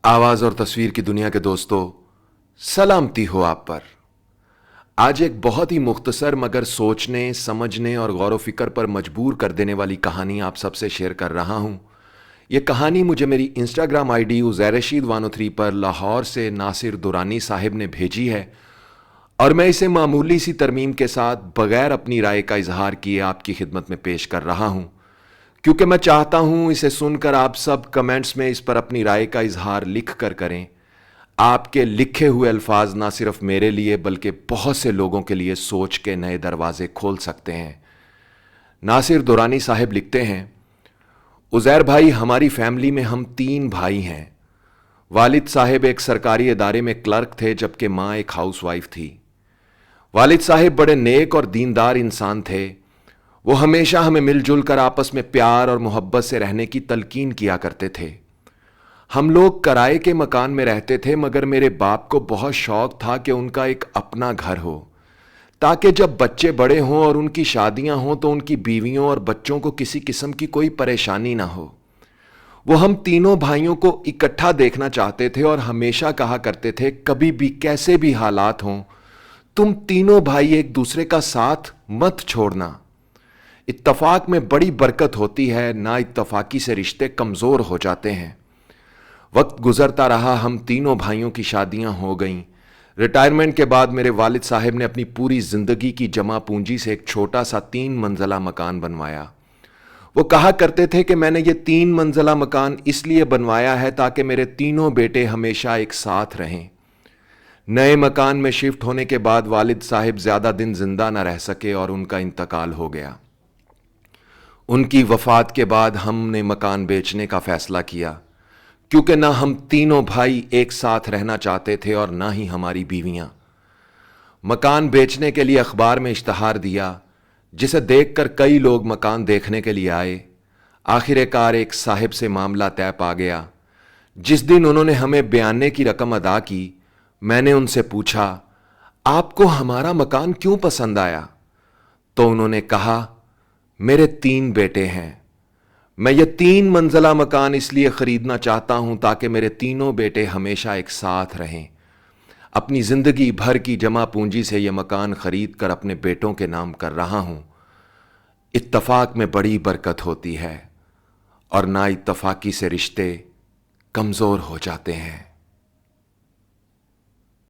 आवाज़ और तस्वीर की दुनिया के दोस्तों, सलामती हो आप पर। आज एक बहुत ही मुख्तसर मगर सोचने, समझने और गौर व फिक्र पर मजबूर कर देने वाली कहानी आप सबसे शेयर कर रहा हूँ। ये कहानी मुझे मेरी इंस्टाग्राम आईडी उज़ैर रशीद 103 पर लाहौर से नासिर दुरानी साहिब ने भेजी है और मैं इसे मामूली सी तरमीम के साथ बगैर अपनी राय का इजहार किए आपकी खिदमत में पेश कर रहा हूँ, क्योंकि मैं चाहता हूँ इसे सुनकर आप सब कमेंट्स में इस पर अपनी राय का इजहार लिख कर करें। आपके लिखे हुए अल्फाज ना सिर्फ मेरे लिए बल्कि बहुत से लोगों के लिए सोच के नए दरवाजे खोल सकते हैं। नासिर दुरानी साहिब लिखते हैं, उज़ैर भाई, हमारी फैमिली में हम 3 भाई हैं। वालिद साहिब एक सरकारी इदारे में क्लर्क थे, जबकि माँ एक हाउसवाइफ थी। वालिद साहिब बड़े नेक और दीनदार इंसान थे। वो हमेशा हमें मिलजुल कर आपस में प्यार और मोहब्बत से रहने की तलकीन किया करते थे। हम लोग किराए के मकान में रहते थे, मगर मेरे बाप को बहुत शौक था कि उनका एक अपना घर हो, ताकि जब बच्चे बड़े हों और उनकी शादियां हों तो उनकी बीवियों और बच्चों को किसी किस्म की कोई परेशानी ना हो। वो हम तीनों भाइयों को इकट्ठा देखना चाहते थे और हमेशा कहा करते थे, कभी भी कैसे भी हालात हों, तुम तीनों भाई एक दूसरे का साथ मत छोड़ना। इत्तफाक में बड़ी बरकत होती है, ना इत्तफाकी से रिश्ते कमज़ोर हो जाते हैं। वक्त गुजरता रहा, हम तीनों भाइयों की शादियां हो गईं। रिटायरमेंट के बाद मेरे वालिद साहब ने अपनी पूरी ज़िंदगी की जमा पूंजी से एक छोटा सा 3 मंजिला मकान बनवाया। वो कहा करते थे कि मैंने ये 3 मंजिला मकान इसलिए बनवाया है ताकि मेरे तीनों बेटे हमेशा एक साथ रहें। नए मकान में शिफ्ट होने के बाद वालिद साहब ज़्यादा दिन जिंदा न रह सके और उनका इंतकाल हो गया। उनकी वफ़ात के बाद हमने मकान बेचने का फ़ैसला किया, क्योंकि ना हम तीनों भाई एक साथ रहना चाहते थे और ना ही हमारी बीवियां। मकान बेचने के लिए अखबार में इश्तहार दिया, जिसे देखकर कई लोग मकान देखने के लिए आए। आखिरकार एक साहिब से मामला तय पा गया। जिस दिन उन्होंने हमें बयाने की रकम अदा की, मैंने उनसे पूछा, आपको हमारा मकान क्यों पसंद आया? तो उन्होंने कहा, मेरे 3 बेटे हैं। मैं ये 3 मंजिला मकान इसलिए खरीदना चाहता हूं ताकि मेरे तीनों बेटे हमेशा एक साथ रहें। अपनी जिंदगी भर की जमा पूंजी से यह मकान खरीद कर अपने बेटों के नाम कर रहा हूं। इत्तफाक में बड़ी बरकत होती है और ना इत्तफाकी से रिश्ते कमजोर हो जाते हैं।